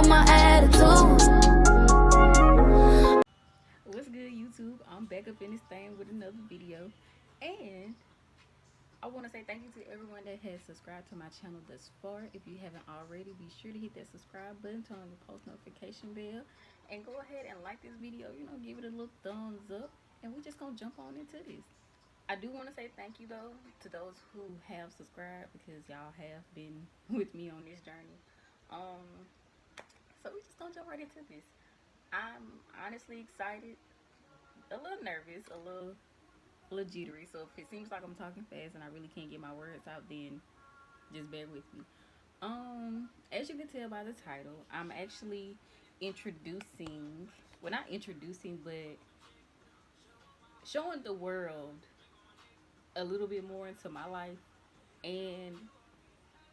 on my attitude. What's good, YouTube? I'm back up in this thing with another video, and I want to say thank you to everyone that has subscribed to my channel thus far. If you haven't already, be sure to hit that subscribe button, turn on the post notification bell, and go ahead and like this video. Give it a little thumbs up, and we're just gonna jump on into this. I do want to say thank you though to those who have subscribed, because y'all have been with me on this journey. So we're just gonna jump right into this. I'm honestly excited, a little nervous, a little jittery. So if it seems like I'm talking fast and I really can't get my words out, then just bear with me. As you can tell by the title, I'm actually introducing, well, not introducing, but showing the world a little bit more into my life. And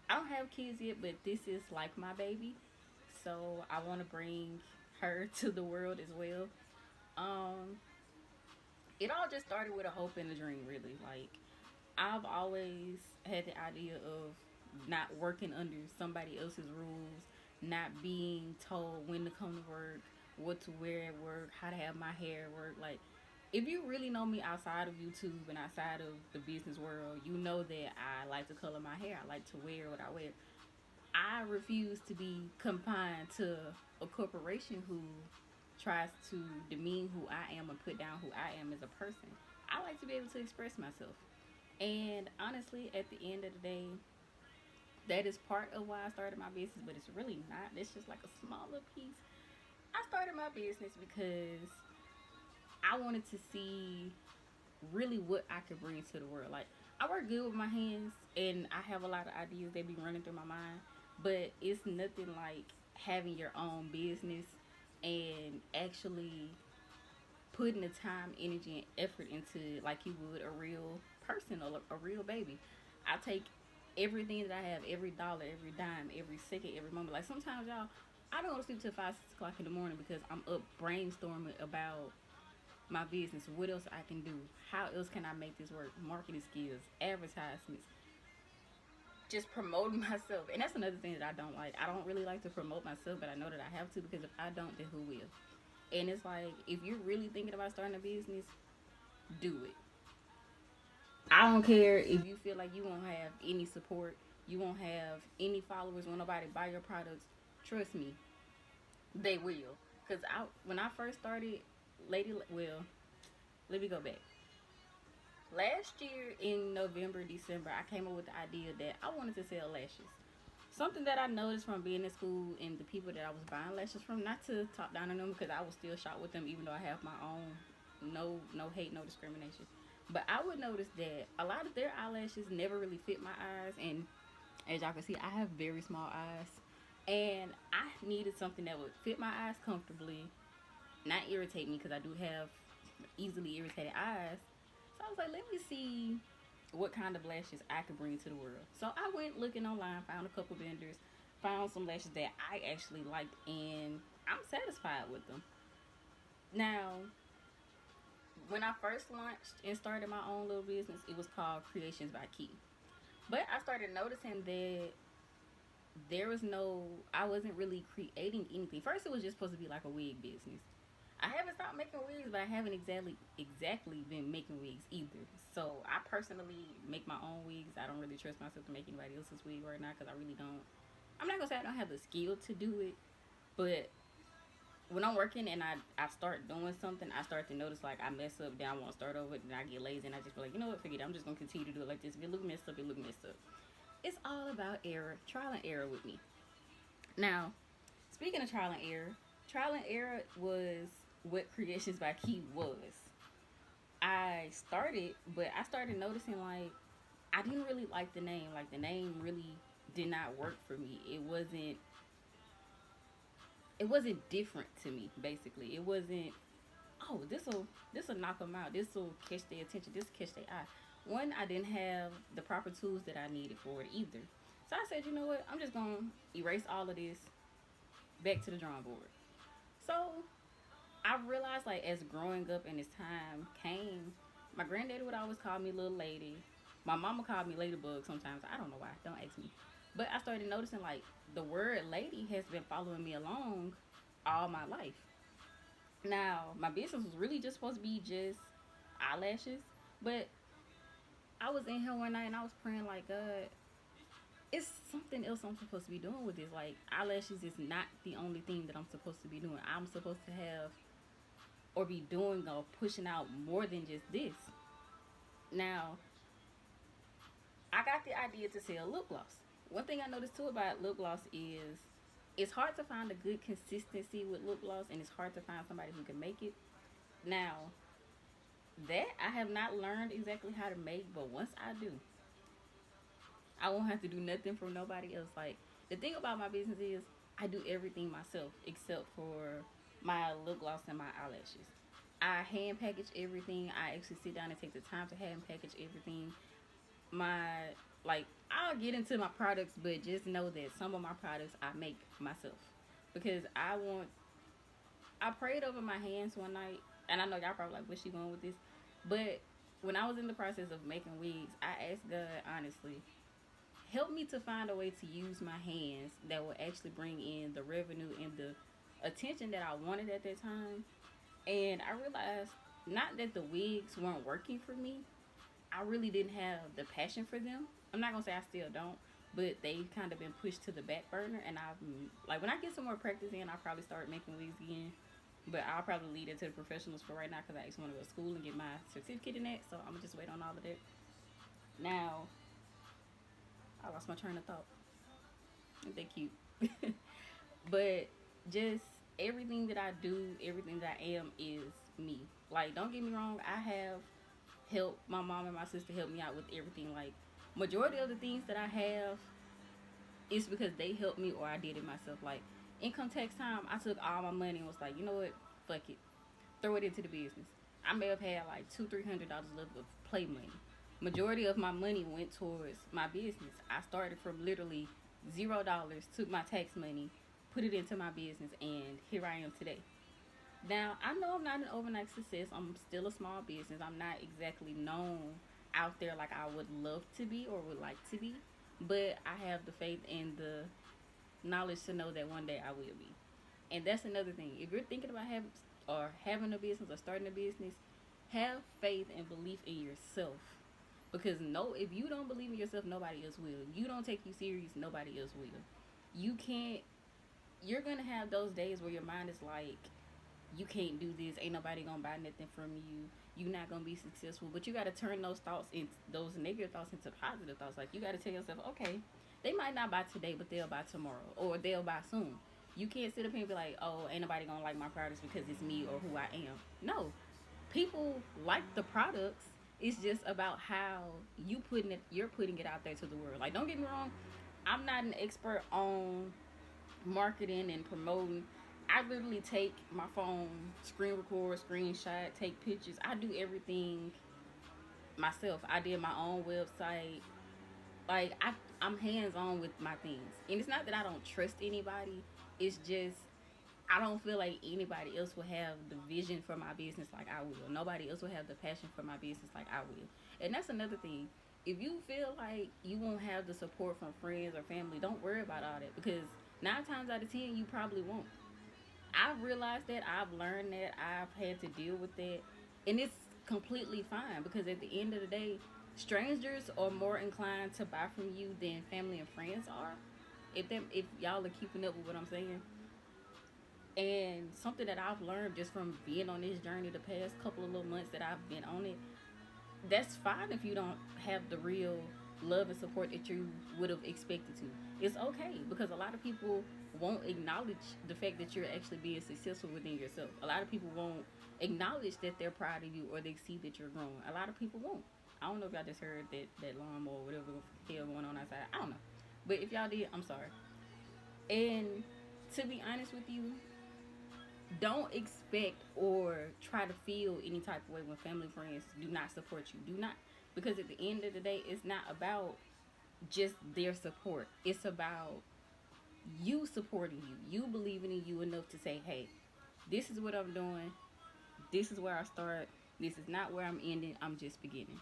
I don't have kids yet, but this is like my baby, so I want to bring her to the world as well. It all just started with a hope and a dream, really. Like, I've always had the idea of not working under somebody else's rules, not being told when to come to work, what to wear at work, how to have my hair at work. Like, if you really know me outside of YouTube and outside of the business world, you know that I like to color my hair. I like to wear what I wear. I refuse to be confined to a corporation who tries to demean who I am and put down who I am as a person. I like to be able to express myself. And honestly, at the end of the day, that is part of why I started my business, but it's really not. It's just like a smaller piece. I started my business because I wanted to see really what I could bring to the world. Like, I work good with my hands and I have a lot of ideas that be running through my mind, but it's nothing like having your own business and actually putting the time, energy, and effort into it like you would a real person or a real baby. I take everything that I have, every dollar, every dime, every second, every moment. Like, sometimes, y'all, I don't go to sleep till 5, 6 o'clock in the morning because I'm up brainstorming about my business, what else I can do, how else can I make this work, marketing skills, advertisements, just promoting myself. And that's another thing that I don't like. I don't really like to promote myself, but I know that I have to, because if I don't, then who will? And it's like, if you're really thinking about starting a business, do it. I don't care if you feel like you won't have any support, you won't have any followers, when nobody buy your products. Trust me, they will. Because when I first started let me go back. Last year in November, December, I came up with the idea that I wanted to sell lashes. Something that I noticed from being in school and the people that I was buying lashes from, not to talk down on them, because I was still shop with them even though I have my own. No hate, no discrimination. But I would notice that a lot of their eyelashes never really fit my eyes, and as y'all can see, I have very small eyes, and I needed something that would fit my eyes comfortably, not irritate me, because I do have easily irritated eyes. So I was like, let me see what kind of lashes I could bring to the world. So I went looking online, found a couple vendors, found some lashes that I actually liked, and I'm satisfied with them. Now, when I first launched and started my own little business, it was called Creations by Key. But I started noticing that I wasn't really creating anything. First, it was just supposed to be like a wig business. I haven't stopped making wigs, but I haven't exactly been making wigs either. So I personally make my own wigs. I don't really trust myself to make anybody else's wig right now, because I really don't. I'm not gonna say I don't have the skill to do it, but when I'm working and I start doing something, I start to notice, like, I mess up, then I want to start over, then I get lazy, and I just feel like, you know what, forget it. I'm just gonna continue to do it like this. If it look messed up, it look messed up. It's all about trial and error with me. Now, speaking of trial and error was what Creations by Key was. I started noticing, like, I didn't really like the name. Like, the name really did not work for me. It wasn't different to me, basically. It wasn't, oh, this'll knock them out. This'll catch their attention. This'll catch their eye. One, I didn't have the proper tools that I needed for it either. So I said, you know what? I'm just gonna erase all of this, back to the drawing board. So I realized, like, as growing up and as time came, my granddaddy would always call me little lady. My mama called me Ladybug sometimes. I don't know why. Don't ask me. But I started noticing like the word lady has been following me along all my life. Now, my business was really just supposed to be just eyelashes, but I was in here one night and I was praying like, God, it's something else I'm supposed to be doing with this. Like, eyelashes is not the only thing that I'm supposed to be doing. I'm supposed to have or be doing or pushing out more than just this. Now, I got the idea to sell lip gloss. One thing I noticed too about lip gloss is it's hard to find a good consistency with lip gloss, and it's hard to find somebody who can make it. Now, that I have not learned exactly how to make, but once I do, I won't have to do nothing from nobody else. Like, the thing about my business is I do everything myself except for my lip gloss and my eyelashes. I hand package everything. I actually sit down and take the time to hand package everything. My like I'll get into my products, but just know that some of my products I make myself because I prayed over my hands one night, and I know y'all probably like, where's she going with this? But when I was in the process of making wigs, I asked God honestly, help me to find a way to use my hands that will actually bring in the revenue and the attention that I wanted at that time. And I realized not that the wigs weren't working for me, I really didn't have the passion for them. I'm not gonna say I still don't, but they've kind of been pushed to the back burner. And I've like when I get some more practice in, I'll probably start making wigs again. But I'll probably lead it to the professionals for right now because I actually want to go to school and get my certificate in that. So I'm gonna just wait on all of that. Now I lost my train of thought. Ain't that cute? But just everything that I do, everything that I am is me. Like, don't get me wrong, I have helped my mom and my sister help me out with everything. Like, majority of the things that I have is because they helped me or I did it myself. Like, income tax time, I took all my money and was like, you know what? Fuck it. Throw it into the business. I may have had like $200-300 left of play money. Majority of my money went towards my business. I started from literally $0, took my tax money, put it into my business, and here I am today. Now, I know I'm not an overnight success. I'm still a small business. I'm not exactly known out there like I would love to be or would like to be. But I have the faith and the knowledge to know that one day I will be. And that's another thing. If you're thinking about having a business or starting a business, have faith and belief in yourself. Because no, if you don't believe in yourself, nobody else will. If you don't take you serious, nobody else will. You can't. You're gonna have those days where your mind is like, you can't do this. Ain't nobody gonna buy nothing from you. You're not gonna be successful. But you gotta turn those thoughts in those negative thoughts into positive thoughts. Like you gotta tell yourself, okay, they might not buy today, but they'll buy tomorrow, or they'll buy soon. You can't sit up here and be like, oh, ain't nobody gonna like my products because it's me or who I am. No, people like the products. It's just about how you're putting it out there to the world. Like, don't get me wrong, I'm not an expert on marketing and promoting. I literally take my phone, screen record, screenshot, take pictures. I do everything myself. I did my own website. Like I'm hands on with my things, and it's not that I don't trust anybody. It's just I don't feel like anybody else will have the vision for my business like I will. Nobody else will have the passion for my business like I will. And that's another thing. If you feel like you won't have the support from friends or family, don't worry about all that because 9 times out of 10 you probably won't. I've realized that. I've learned that. I've had to deal with that. And it's completely fine because at the end of the day, strangers are more inclined to buy from you than family and friends are. If y'all are keeping up with what I'm saying. And something that I've learned just from being on this journey the past couple of little months that I've been on it, that's fine if you don't have the real love and support that you would have expected to. It's okay because a lot of people won't acknowledge the fact that you're actually being successful within yourself. A lot of people won't acknowledge that they're proud of you or they see that you're growing. A lot of people won't. I don't know if y'all just heard that lawnmower or whatever the hell going on outside. I don't know. But if y'all did, I'm sorry. And to be honest with you, don't expect or try to feel any type of way when family friends do not support you. Do not, because at the end of the day, it's not about just their support. It's about you supporting you, you believing in you enough to say, hey, this is what I'm doing, this is where I start, this is not where I'm ending, I'm just beginning.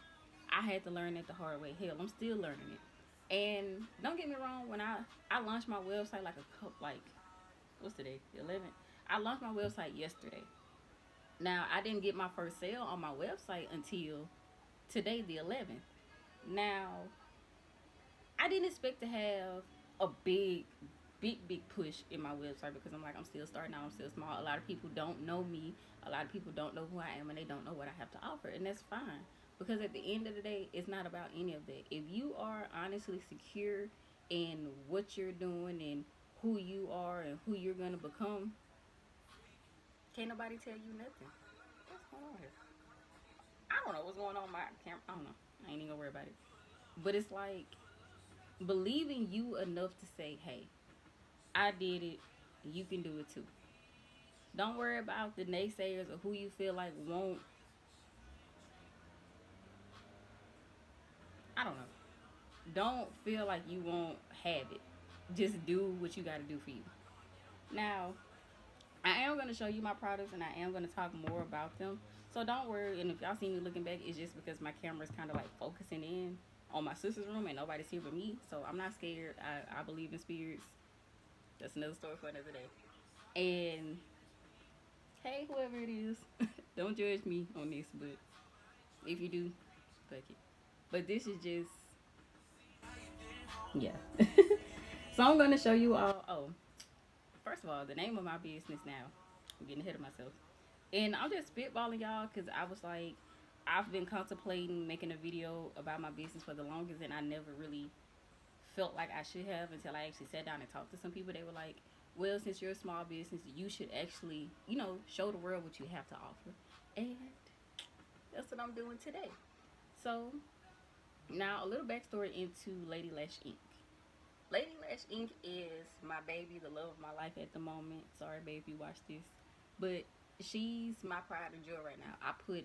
I had to learn it the hard way. Hell, I'm still learning it. And don't get me wrong, when I launched my website like a couple, like, what's today, the 11th. I launched my website yesterday. Now I didn't get my first sale on my website until today, the 11th. Now I didn't expect to have a big push in my website because I'm like, I'm still starting out, I'm still small. A lot of people don't know me, a lot of people don't know who I am, and they don't know what I have to offer, and that's fine. Because at the end of the day, it's not about any of that. If you are honestly secure in what you're doing and who you are and who you're gonna become, can't nobody tell you nothing. What's going on here? I don't know what's going on with my camera. I don't know. I ain't even gonna worry about it. But it's like believing you enough to say, hey, I did it. You can do it too. Don't worry about the naysayers or who you feel like won't. I don't know. Don't feel like you won't have it. Just do what you got to do for you. Now, I am going to show you my products and I am going to talk more about them. So don't worry. And if y'all see me looking back, it's just because my camera is kind of like focusing in on my sister's room and nobody's here but me. So I'm not scared. I believe in spirits. That's another story for another day. And hey, whoever it is, don't judge me on this, but if you do, fuck it. But this is just, yeah. So I'm gonna show you all. Oh, first of all, the name of my business now. I'm getting ahead of myself, and I'm just spitballing y'all because I was like, I've been contemplating making a video about my business for the longest, and I never really felt like I should have until I actually sat down and talked to some people. They were like, well, since you're a small business, you should actually, show the world what you have to offer. And that's what I'm doing today. So, now a little backstory into Lady Lash Inc. Lady Lash Inc. is my baby, the love of my life at the moment. Sorry, babe, if you watch this. But she's my pride and joy right now. I put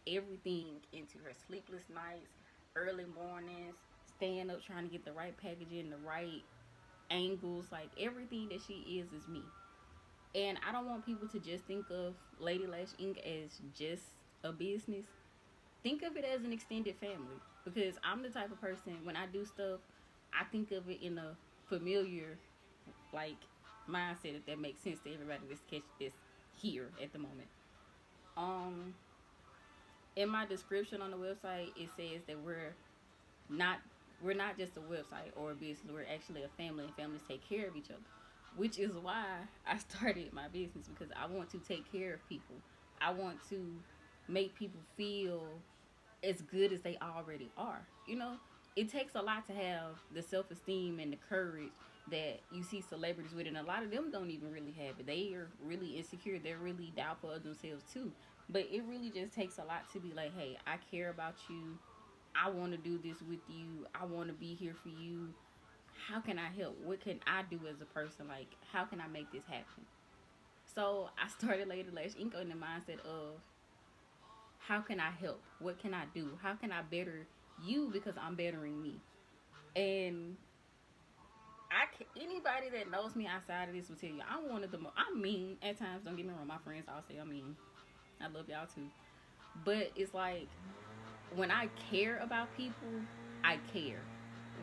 everything into her sleepless nights, early mornings, staying up trying to get the right packaging, the right angles, like everything that she is me. And I don't want people to just think of Lady Lash Inc. as just a business. Think of it as an extended family because I'm the type of person when I do stuff, I think of it in a familiar like mindset if that makes sense to everybody that's catch this here at the moment. Um in my description on the website it says that not we're not just a website or a business. We're actually a family, and families take care of each other. Which is why I started my business because I want to take care of people. I want to make people feel as good as they already are. It takes a lot to have the self esteem and the courage that you see celebrities with, and a lot of them don't even really have it. They are really insecure. They're really doubtful of themselves too. But it really just takes a lot to be like, hey, I care about you. I want to do this with you. I want to be here for you. How can I help? What can I do as a person? Like, how can I make this happen? So I started Lady Lash Inc. in the mindset of how can I help? What can I do? How can I better you because I'm bettering me? And anybody that knows me outside of this will tell you I'm one of the I'm mean at times. Don't get me wrong. My friends all say I'm mean. I love y'all too. But it's like when I care about people, I care.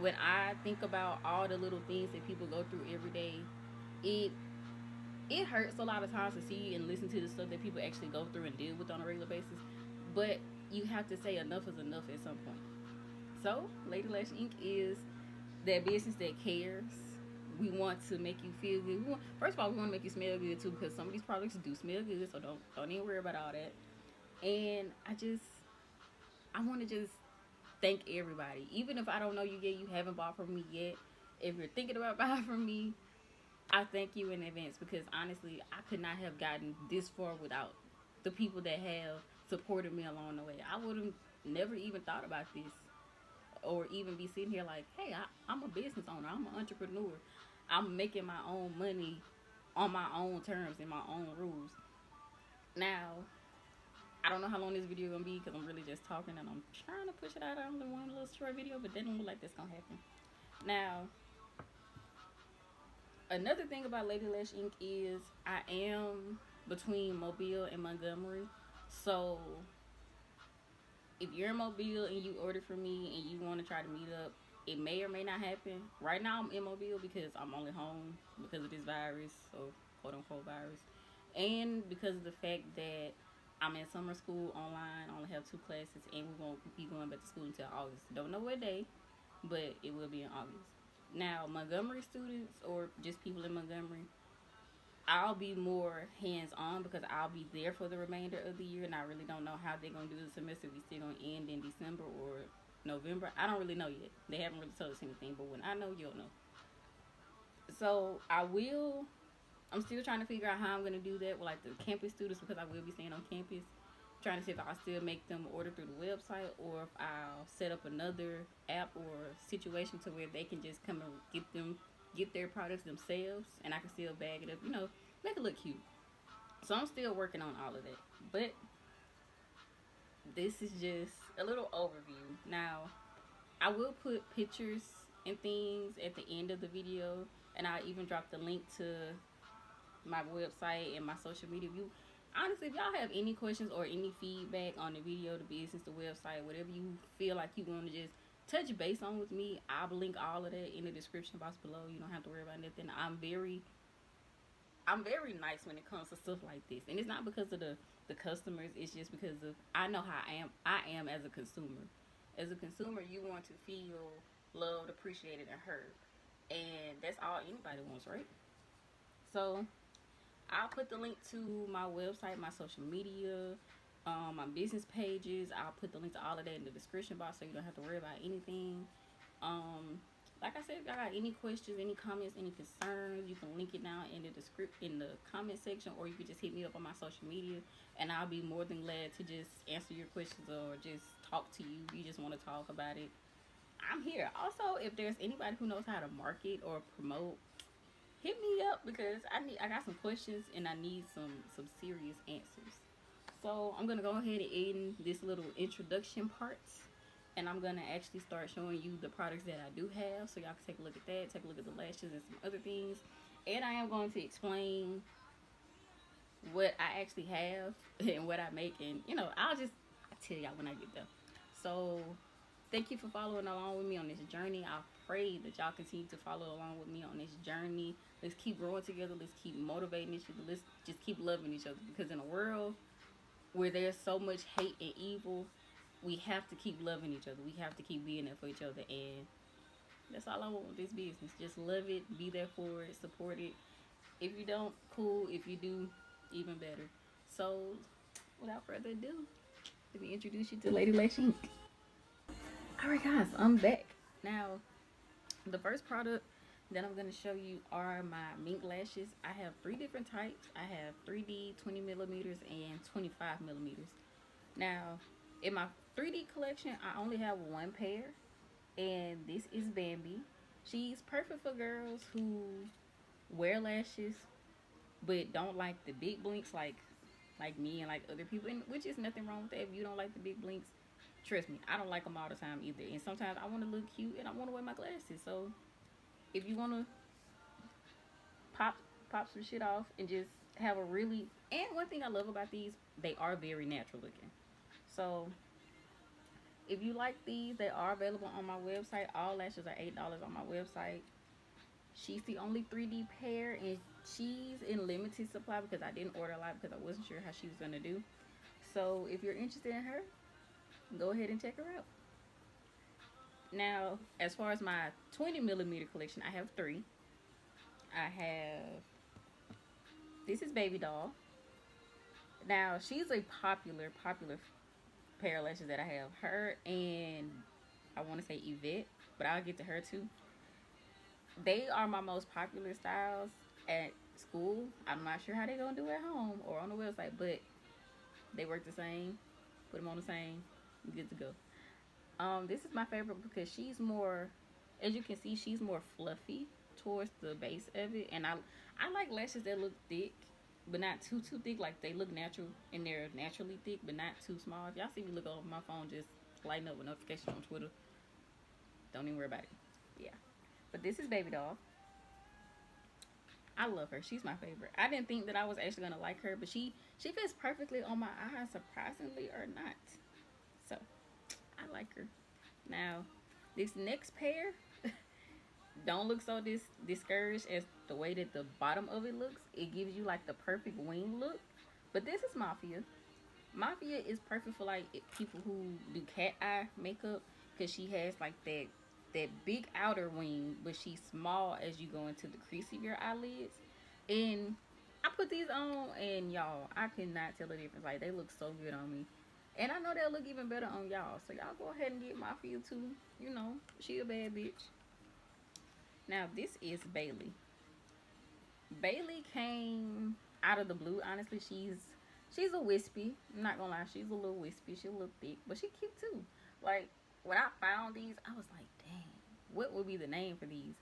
When I think about all the little things that people go through every day, it it hurts a lot of times to see and listen to the stuff that people actually go through and deal with on a regular basis. But you have to say enough is enough at some point. So, Lady Lash Inc. is that business that cares. We want to make you feel good. First of all, we want to make you smell good too, because some of these products do smell good. So don't even worry about all that. And I want to just thank everybody. Even if I don't know you yet, you haven't bought from me yet. If you're thinking about buying from me, I thank you in advance because honestly, I could not have gotten this far without the people that have supported me along the way. I would have never even thought about this or even be sitting here like, hey, I'm a business owner. I'm an entrepreneur. I'm making my own money on my own terms and my own rules. Now, I don't know how long this video is going to be because I'm really just talking and I'm trying to push it out. I only want a little short video, but that don't look like that's going to happen. Now, another thing about Lady Lash Inc. is I am between Mobile and Montgomery. So, if you're in Mobile and you order from me and you want to try to meet up, It may or may not happen. Right now I'm in Mobile because I'm only home because of this virus, or quote unquote virus. And because of the fact that I'm in summer school online, I only have 2 classes, and we won't be going back to school until August. Don't know what day, but it will be in August. Now, Montgomery students or just people in Montgomery, I'll be more hands on because I'll be there for the remainder of the year, and I really don't know how they're gonna do the semester. If we still gonna end in December or November, I don't really know yet. They haven't really told us anything, but when I know, you'll know. So I will. I'm still trying to figure out how I'm gonna do that with like the campus students because I will be staying on campus. Trying to see if I'll still make them order through the website or if I'll set up another app or situation to where they can just come and get their products themselves, and I can still bag it up, make it look cute. So I'm still working on all of that. But this is just a little overview. Now, I will put pictures and things at the end of the video, and I'll even drop the link to my website and my social media. Honestly, if y'all have any questions or any feedback on the video, the business, the website, whatever you feel like you want to just touch base on with me, I'll link all of that in the description box below. You don't have to worry about nothing. I'm very nice when it comes to stuff like this, and it's not because of the customers. It's just because of I know how I am as a consumer. As a consumer, you want to feel loved, appreciated, and heard, and that's all anybody wants, right? So I'll put the link to my website, my social media, my business pages. I'll put the link to all of that in the description box so you don't have to worry about anything. Um, like I said, if y'all got any questions, any comments, any concerns, you can link it down in the comment section, or you can just hit me up on my social media, and I'll be more than glad to just answer your questions or just talk to you. You just want to talk about it. I'm here. Also, if there's anybody who knows how to market or promote, hit me up because I got some questions and I need some serious answers. So I'm gonna go ahead and end this little introduction part, and I'm gonna actually start showing you the products that I do have, so y'all can take a look at that, take a look at the lashes and some other things, and I am going to explain what I actually have and what I make, and I'll tell y'all when I get there. So thank you for following along with me on this journey. I pray that y'all continue to follow along with me on this journey. Let's keep growing together. Let's keep motivating each other. Let's just keep loving each other, because in a world where there's so much hate and evil, we have to keep loving each other. We have to keep being there for each other, and that's all I want with this business. Just love it, be there for it, support it. If you don't, cool. If you do, even better. So without further ado, let me introduce you to LadyLashInc. Alright guys, I'm back. Now, the first product that I'm going to show you are my mink lashes. I have 3 different types. I have 3D, 20 millimeters, and 25 millimeters. Now, in my 3D collection, I only have 1 pair, and this is Bambi. She's perfect for girls who wear lashes but don't like the big blinks like me and like other people, and which is nothing wrong with that. If you don't like the big blinks, trust me, I don't like them all the time either. And sometimes I want to look cute and I want to wear my glasses. So if you want to pop some shit off and just have a really, and one thing I love about these, they are very natural looking. So if you like these, they are available on my website. All lashes are $8 on my website. She's the only 3D pair, and she's in limited supply because I didn't order a lot because I wasn't sure how she was going to do. So if you're interested in her, go ahead and check her out. Now, as far as my 20 millimeter collection, I have 3. I have, this is Baby Doll. Now, she's a popular pair of lashes that I have. Her and I want to say Yvette, but I'll get to her too. They are my most popular styles at school. I'm not sure how they're going to do at home or on the website, but they work the same. Put them on the same. Good to go. This is my favorite because she's more, as you can see, she's more fluffy towards the base of it. And I like lashes that look thick, but not too thick. Like they look natural and they're naturally thick, but not too small. If y'all see me look over my phone, just lighting up with notifications on Twitter. Don't even worry about it. Yeah. But this is Baby Doll. I love her. She's my favorite. I didn't think that I was actually gonna like her, but she fits perfectly on my eyes, surprisingly or not. So I like her. Now, This next pair, don't look so discouraged as the way that the bottom of it looks. It gives you like the perfect wing look. But this is Mafia. Mafia is perfect for like people who do cat eye makeup because she has like that big outer wing, but she's small as you go into the crease of your eyelids. And I put these on, and y'all, I cannot tell the difference. Like they look so good on me, and I know they'll look even better on y'all. So y'all go ahead and get Mafia too. You know, she a bad bitch. Now this is Bailey. Bailey came out of the blue. Honestly, she's a wispy. I'm not gonna lie, she's a little wispy. She's a little thick, but she cute too. Like when I found these, I was like, dang, what would be the name for these?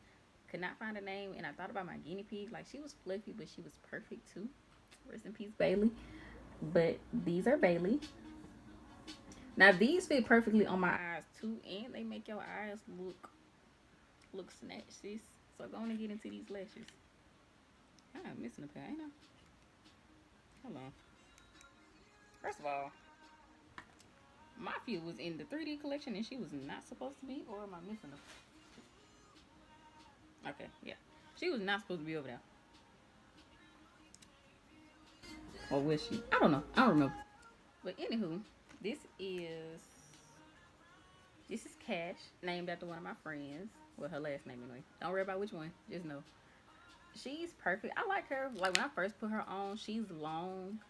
Could not find a name, and I thought about my guinea pig. Like she was fluffy, but she was perfect too. Rest in peace, Bailey. But these are Bailey. Now these fit perfectly on my eyes too, and they make your eyes look snatched, sis. So go on and get into these lashes. I'm missing a pair, ain't I? Hold on. First of all, Mafia was in the 3D collection and she was not supposed to be, or am I missing her? Okay, yeah. She was not supposed to be over there. Or was she? I don't know. I don't remember. But anywho, this is this is Cash, named after one of my friends. Well, her last name anyway. Don't worry about which one. Just know. She's perfect. I like her. Like when I first put her on, she's long.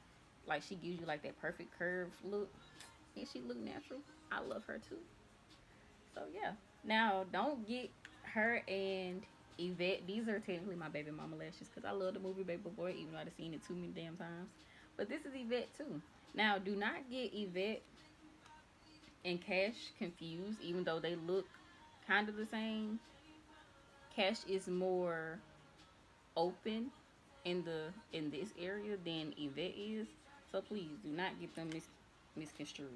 Like she gives you like that perfect curved look. And she look natural. I love her too. So yeah. Now don't get her and Yvette. These are technically my baby mama lashes because I love the movie Baby Boy, even though I've seen it too many damn times. But this is Yvette too. Now do not get Yvette and Cash confused, even though they look kind of the same. Cash is more open in this area than Yvette is. So please do not get them misconstrued.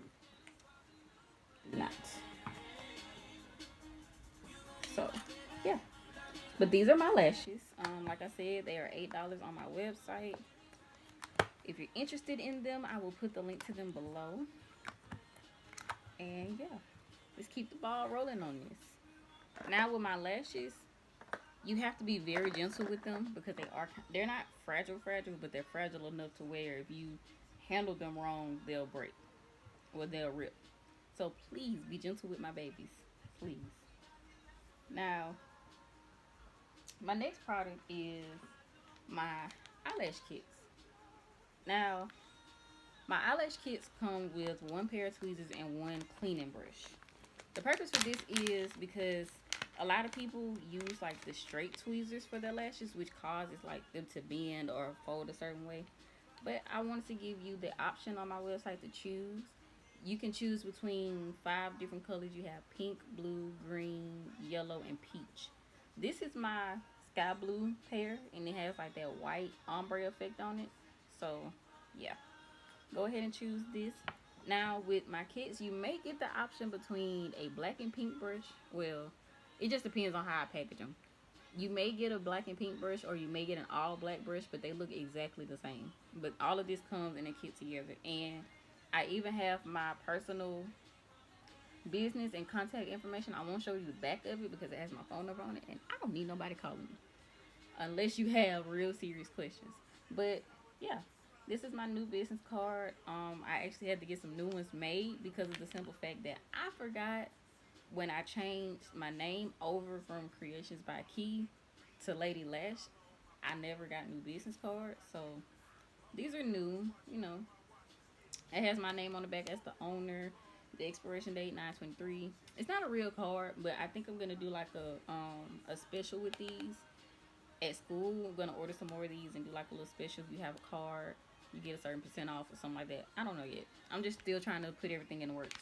Do not. So yeah. But these are my lashes. Like I said, they are $8 on my website. If you're interested in them, I will put the link to them below. And yeah, let's keep the ball rolling on this. Now with my lashes, you have to be very gentle with them because they're not fragile, but they're fragile enough to where if you handle them wrong, they'll break or they'll rip. So please be gentle with my babies, please. Now, my next product is my eyelash kits. Now, my eyelash kits come with one pair of tweezers and one cleaning brush. The purpose for this is because a lot of people use like the straight tweezers for their lashes, which causes like them to bend or fold a certain way. But I wanted to give you the option on my website to choose. You can choose between 5 different colors. You have pink, blue, green, yellow, and peach. This is my sky blue pair, and it has like that white ombre effect on it. So yeah, go ahead and choose this. Now with my kits, you may get the option between a black and pink brush. Well, it just depends on how I package them. You may get a black and pink brush, or you may get an all black brush, but they look exactly the same. But all of this comes in a kit together. And I even have my personal business and contact information. I won't show you the back of it because it has my phone number on it, and I don't need nobody calling me unless you have real serious questions. But yeah, this is my new business card. I actually had to get some new ones made because of the simple fact that I forgot when I changed my name over from Creations by Key to Lady Lash. I never got new business cards, so these are new. You know, it has my name on the back as the owner. The expiration date 9/23. It's not a real card, but I think I'm gonna do like a special with these at school. I'm gonna order some more of these and do like a little special. If you have a card, you get a certain percent off or something like that. I don't know yet. I'm just still trying to put everything in the works.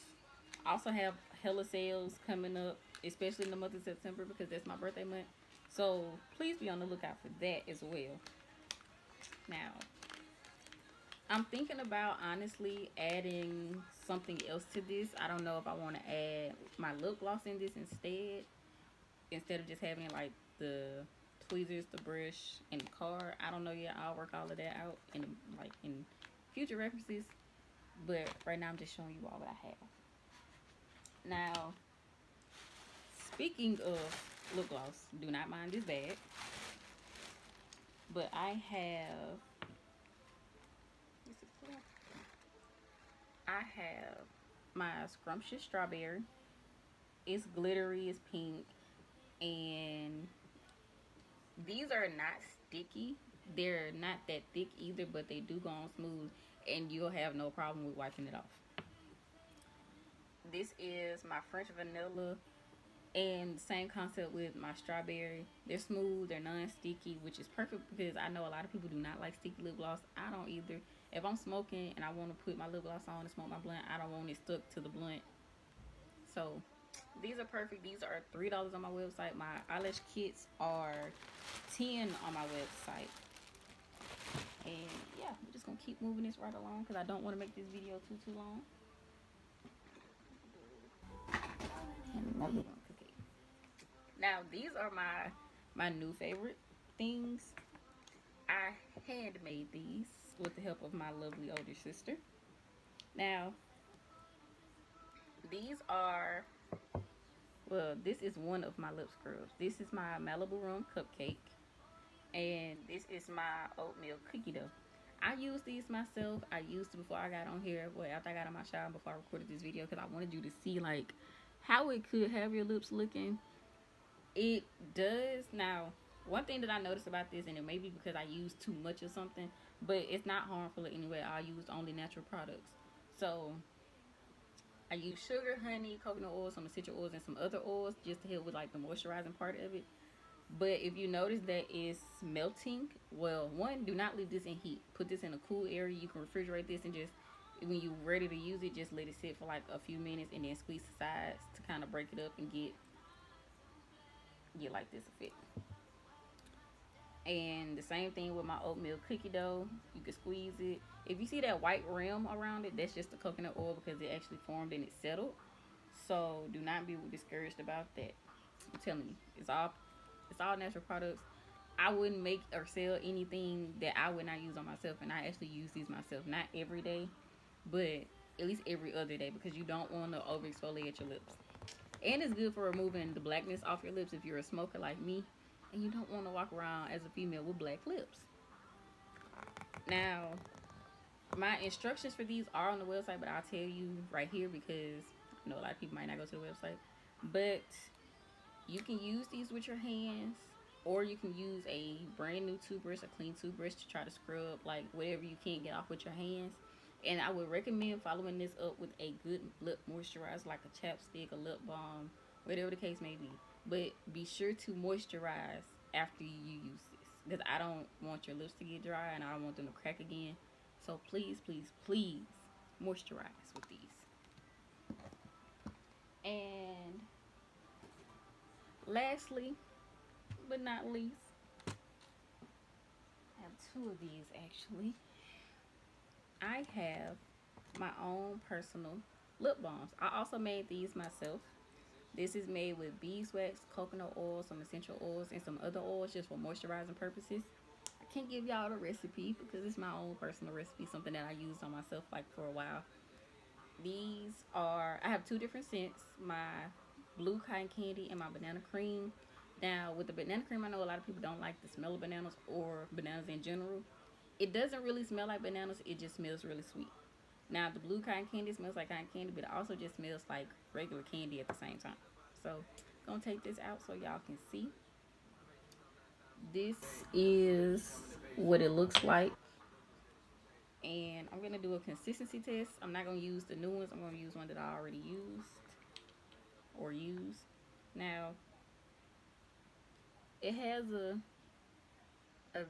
I also have hella sales coming up, especially in the month of September because that's my birthday month. So please be on the lookout for that as well. Now, I'm thinking about honestly adding something else to this. I don't know if I want to add my lip gloss in this instead of just having like the tweezers, the brush, and the card. I don't know yet. I'll work all of that out in future references. But right now I'm just showing you all what I have. Now, speaking of lip gloss, do not mind this bag. But I have my scrumptious strawberry. It's glittery, it's pink, and these are not sticky. They're not that thick either, but they do go on smooth, and you'll have no problem with wiping it off. This is my French vanilla, and same concept with my strawberry. They're smooth, they're non-sticky, which is perfect because I know a lot of people do not like sticky lip gloss. I don't either. If I'm smoking and I want to put my lip gloss on and smoke my blunt, I don't want it stuck to the blunt. So these are perfect. These are $3 on my website. My eyelash kits are 10 on my website. And yeah, we're just gonna keep moving this right along because I don't want to make this video too long. And another one cookie. Now these are my new favorite things. I handmade these with the help of my lovely older sister. Now these are, well, this is one of my lip scrubs. This is my Malibu Rum cupcake, and this is my oatmeal cookie dough. I use these myself. I used it before I got on here. Well, after I got on my shower, before I recorded this video, because I wanted you to see like how it could have your lips looking. It does. Now, one thing that I noticed about this, and it may be because I use too much of something, but it's not harmful in any way. I use only natural products. So I use sugar, honey, coconut oil, some essential oils, and some other oils just to help with like the moisturizing part of it. But if you notice that it's melting, well, one, do not leave this in heat. Put this in a cool area. You can refrigerate this and just, when you're ready to use it, just let it sit for like a few minutes and then squeeze the sides to kind of break it up and get like this effect. And the same thing with my oatmeal cookie dough. You can squeeze it. If you see that white rim around it, that's just the coconut oil because it actually formed and it settled. So do not be discouraged about that. I'm telling you, it's all natural products. I wouldn't make or sell anything that I would not use on myself, and I actually use these myself, not every day, but at least every other day, because you don't want to over exfoliate your lips. And it's good for removing the blackness off your lips if you're a smoker like me and you don't want to walk around as a female with black lips. Now, my instructions for these are on the website, but I'll tell you right here because I know a lot of people might not go to the website. But you can use these with your hands, or you can use a brand new toothbrush, a clean toothbrush, to try to scrub like whatever you can't get off with your hands. And I would recommend following this up with a good lip moisturizer, like a chapstick, a lip balm, whatever the case may be. But be sure to moisturize after you use this, because I don't want your lips to get dry and I don't want them to crack again. So please, please, please moisturize with these. And lastly, but not least, I have two of these actually. I have my own personal lip balms. I also made these myself. This is made with beeswax, coconut oil, some essential oils, and some other oils just for moisturizing purposes. I can't give y'all the recipe because it's my own personal recipe, something that I used on myself like for a while. These are, I have two different scents, my blue cotton candy and my banana cream. Now with the banana cream, I know a lot of people don't like the smell of bananas or bananas in general. It doesn't really smell like bananas, it just smells really sweet. Now the blue cotton candy smells like cotton candy, but it also just smells like regular candy at the same time. So I'm gonna take this out so y'all can see. This is what it looks like. And I'm gonna do a consistency test. I'm not gonna use the new ones, I'm gonna use one that I already used or use. Now it has a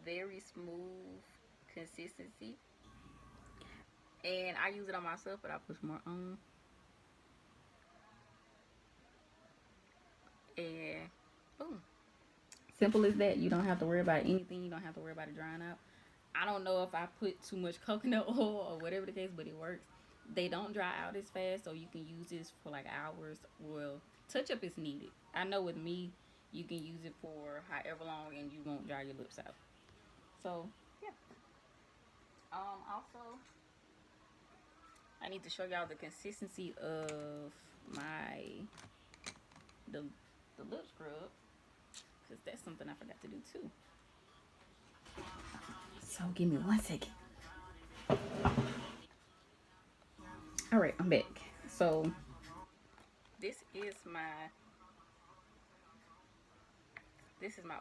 very smooth consistency, and I use it on myself, but I put more on. And boom, simple as that. You don't have to worry about anything. You don't have to worry about it drying out. I don't know if I put too much coconut oil or whatever the case, but it works. They don't dry out as fast, so you can use this for like hours. Well, touch up is needed. I know with me, you can use it for however long and you won't dry your lips out. So yeah. Also, I need to show y'all the consistency of the the lip scrub, because that's something I forgot to do too. So give me 1 second. All right, I'm back. So this is my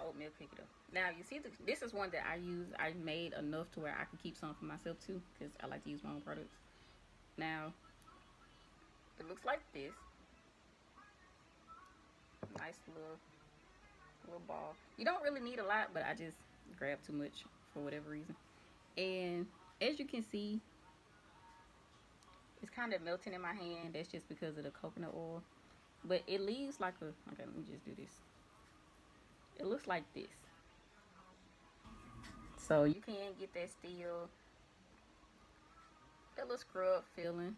oatmeal cookie dough. Now you see, this is one that I use. I made enough to where I can keep some for myself too, because I like to use my own products. Now it looks like this. Nice little ball. You don't really need a lot, but I just grabbed too much for whatever reason. And as you can see, it's kind of melting in my hand. That's just because of the coconut oil. But it leaves like a, okay, let me just do this. It looks like this. So you can get that still, that little scrub feeling.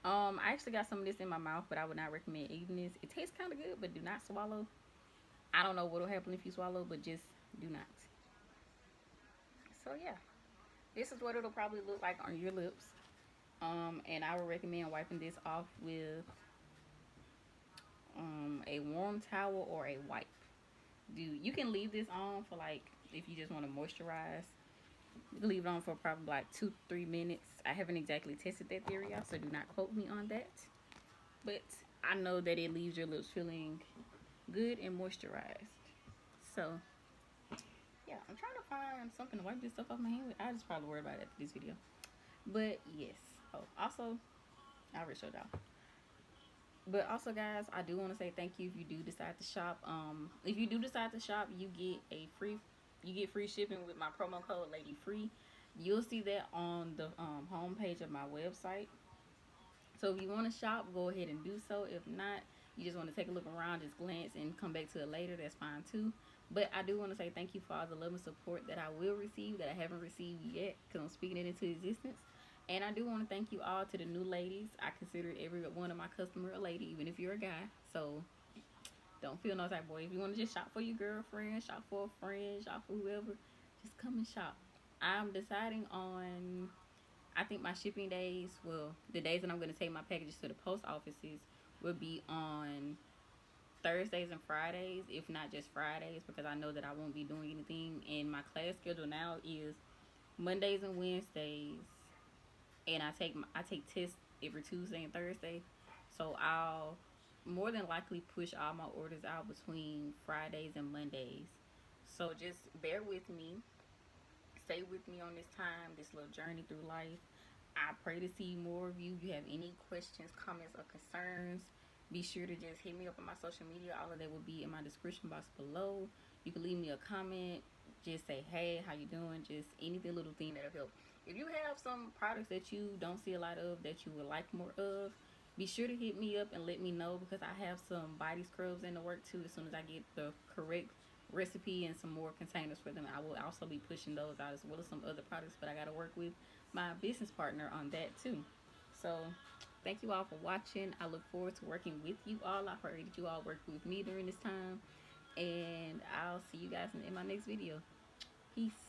I actually got some of this in my mouth, but I would not recommend eating this. It tastes kind of good, but do not swallow. I don't know what will happen if you swallow, but just do not. So yeah, this is what it'll probably look like on your lips. And I would recommend wiping this off with a warm towel or a wipe. You can leave this on for like, if you just want to moisturize, you can leave it on for probably like 2-3 minutes. I haven't exactly tested that theory out, so do not quote me on that. But I know that it leaves your lips feeling good and moisturized. So yeah, I'm trying to find something to wipe this stuff off my hand with. I just probably worry about it after this video. But yes. Oh, also, I already showed y'all. But also, guys, I do want to say thank you if you do decide to shop. If you do decide to shop, you get free shipping with my promo code LadyFree. You'll see that on the home page of my website. So if you want to shop, go ahead and do so. If not, you just want to take a look around, just glance and come back to it later, that's fine too. But I do want to say thank you for all the love and support that I will receive, that I haven't received yet, because I'm speaking it into existence. And I do want to thank you all to the new ladies. I consider every one of my customer a lady, even if you're a guy. So don't feel no type, boy. If you want to just shop for your girlfriend, shop for a friend, shop for whoever, just come and shop. I'm deciding on, I think my shipping days, well, the days that I'm going to take my packages to the post offices will be on Thursdays and Fridays, if not just Fridays, because I know that I won't be doing anything. And my class schedule now is Mondays and Wednesdays, and I take tests every Tuesday and Thursday. So I'll more than likely push all my orders out between Fridays and Mondays. So just bear with me. Stay with me on this time, this little journey through life. I pray to see more of you. If you have any questions, comments, or concerns, be sure to just hit me up on my social media. All of that will be in my description box below. You can leave me a comment. Just say, hey, how you doing? Just anything, little thing that'll help. If you have some products that you don't see a lot of that you would like more of, be sure to hit me up and let me know, because I have some body scrubs in the work too. As soon as I get the correct recipe and some more containers for them, I will also be pushing those out, as well as some other products, but I got to work with my business partner on that too. So thank you all for watching. I look forward to working with you all. I pray that you all work with me during this time, and I'll see you guys in my next video. Peace.